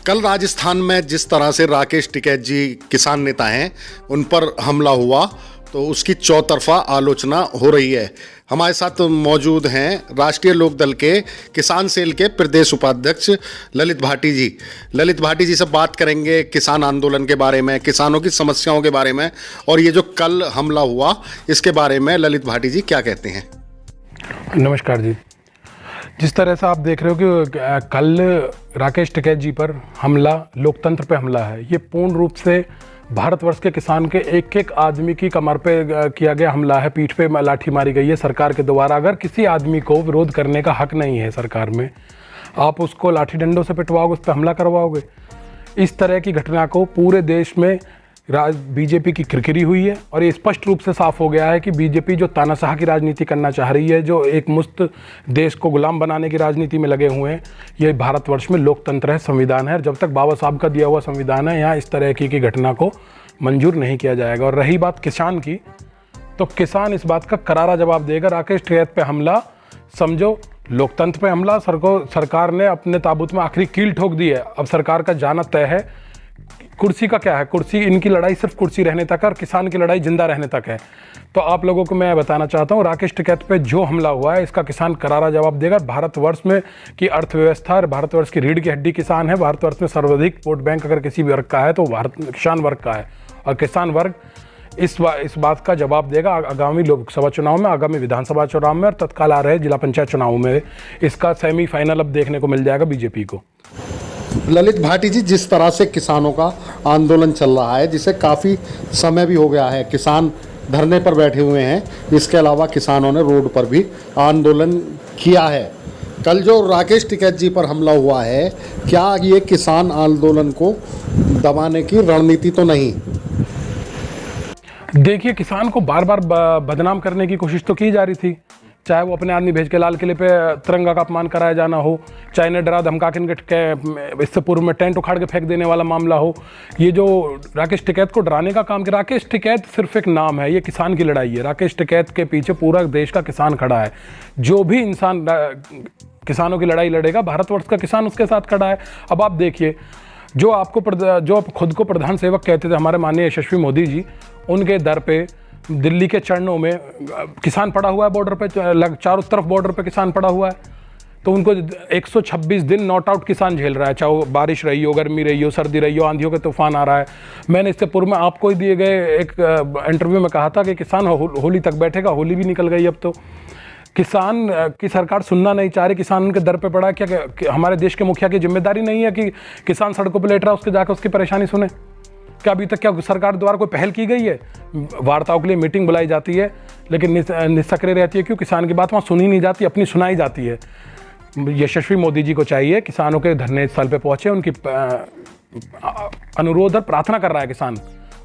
कल राजस्थान में जिस तरह से राकेश टिकैत जी किसान नेता हैं उन पर हमला हुआ तो उसकी चौतरफा आलोचना हो रही है। हमारे साथ मौजूद हैं राष्ट्रीय लोकदल के किसान सेल के प्रदेश उपाध्यक्ष ललित भाटी जी। ललित भाटी जी से बात करेंगे किसान आंदोलन के बारे में, किसानों की समस्याओं के बारे में, और ये जो कल हमला हुआ इसके बारे में ललित भाटी जी क्या कहते हैं। नमस्कार जी। जिस तरह से आप देख रहे हो कि कल राकेश टिकैत जी पर हमला लोकतंत्र पे हमला है, ये पूर्ण रूप से भारतवर्ष के किसान के एक एक आदमी की कमर पे किया गया हमला है, पीठ पे लाठी मारी गई है सरकार के द्वारा। अगर किसी आदमी को विरोध करने का हक नहीं है सरकार में, आप उसको लाठी डंडों से पिटवाओगे, उस पर हमला करवाओगे। इस तरह की घटना को पूरे देश में बीजेपी की किरकिरी हुई है और ये स्पष्ट रूप से साफ हो गया है कि बीजेपी जो तानाशाह की राजनीति करना चाह रही है, जो एक मुस्त देश को गुलाम बनाने की राजनीति में लगे हुए हैं। ये भारतवर्ष में लोकतंत्र है, संविधान है, जब तक बाबा साहब का दिया हुआ संविधान है, यहाँ इस तरह की घटना को मंजूर नहीं किया जाएगा। और रही बात किसान की, तो किसान इस बात का करारा जवाब देगा। राकेश टिकैत पे हमला समझो लोकतंत्र पे हमला। सरकार ने अपने ताबूत में आखिरी कील ठोक दी है। अब सरकार का जाना तय है। कुर्सी का क्या है, कुर्सी, इनकी लड़ाई सिर्फ कुर्सी रहने तक है और किसान की लड़ाई जिंदा रहने तक है। तो आप लोगों को मैं बताना चाहता हूँ, राकेश टिकैत पे जो हमला हुआ है इसका किसान करारा जवाब देगा। भारतवर्ष में की अर्थव्यवस्था, भारतवर्ष की रीढ़ की हड्डी किसान है। भारतवर्ष में सर्वाधिक वोट बैंक अगर किसी वर्ग का है तो किसान वर्ग का है, और किसान वर्ग इस बात का जवाब देगा आगामी लोकसभा चुनाव में, आगामी विधानसभा चुनाव में, और तत्काल आ रहे जिला पंचायत चुनाव में इसका सेमीफाइनल अब देखने को मिल जाएगा बीजेपी को। ललित भाटी जी, जिस तरह से किसानों का आंदोलन चल रहा है, जिसे काफ़ी समय भी हो गया है, किसान धरने पर बैठे हुए हैं, इसके अलावा किसानों ने रोड पर भी आंदोलन किया है। कल जो राकेश टिकैत जी पर हमला हुआ है, क्या ये किसान आंदोलन को दबाने की रणनीति तो नहीं? देखिए, किसान को बार बार बदनाम करने की कोशिश तो की जा रही थी, चाहे वो अपने आदमी भेज के लाल किले पे तिरंगा का अपमान कराया जाना हो, चाहे ने डरा धमका के इससे पूर्व में टेंट उखाड़ के फेंक देने वाला मामला हो। ये जो राकेश टिकैत को डराने का काम किया, राकेश टिकैत सिर्फ एक नाम है, ये किसान की लड़ाई है। राकेश टिकैत के पीछे पूरा देश का किसान खड़ा है। जो भी इंसान किसानों की लड़ाई लड़ेगा, भारतवर्ष का किसान उसके साथ खड़ा है। अब आप देखिए, जो आप खुद को प्रधान सेवक कहते थे हमारे माननीय यशस्वी मोदी जी, उनके दर पे दिल्ली के चरणों में किसान पड़ा हुआ है। बॉर्डर पे चारों तरफ बॉर्डर पे किसान पड़ा हुआ है। तो उनको 126 दिन नॉट आउट किसान झेल रहा है, चाहे वो बारिश रही हो, गर्मी रही हो, सर्दी रही हो, आंधियों के तूफान आ रहा है। मैंने इससे पूर्व में आपको ही दिए गए एक इंटरव्यू में कहा था कि किसान होली तक बैठेगा, होली भी निकल गई। अब तो किसान की सरकार सुनना नहीं चाह रही, किसान उनके दर पे पड़ा है। क्या हमारे देश के मुखिया की जिम्मेदारी नहीं है कि किसान सड़कों पर लेट रहा है उसके जाकर उसकी परेशानी सुने? क्या अभी तक क्या सरकार द्वारा कोई पहल की गई है? वार्ताओं के लिए मीटिंग बुलाई जाती है, लेकिन निस्सक्रिय रहती है। क्यों? किसान की बात वहाँ सुनी नहीं जाती, अपनी सुनाई जाती है। यशस्वी मोदी जी को चाहिए किसानों के धरने स्थल पे पहुँचे, उनकी अनुरोध और प्रार्थना कर रहा है किसान,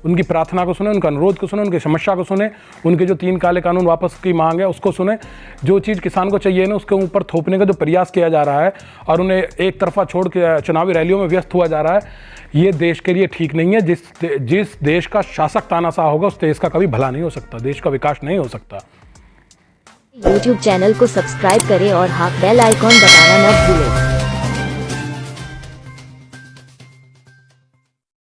उनकी प्रार्थना को सुने, उनका अनुरोध को सुने, उनकी समस्या को सुने, उनके जो 3 काले कानून वापस की मांग है उसको सुने। जो चीज़ किसान को चाहिए ना, उसके ऊपर थोपने का जो प्रयास किया जा रहा है और उन्हें एक तरफा छोड़ के चुनावी रैलियों में व्यस्त हुआ जा रहा है, ये देश के लिए ठीक नहीं है। जिस देश का शासक तानाशाह होगा, उस देश का कभी भला नहीं हो सकता, देश का विकास नहीं हो सकता। YouTube चैनल को सब्सक्राइब करें और हाँ, बेल आइकॉन दबाना न भूलें।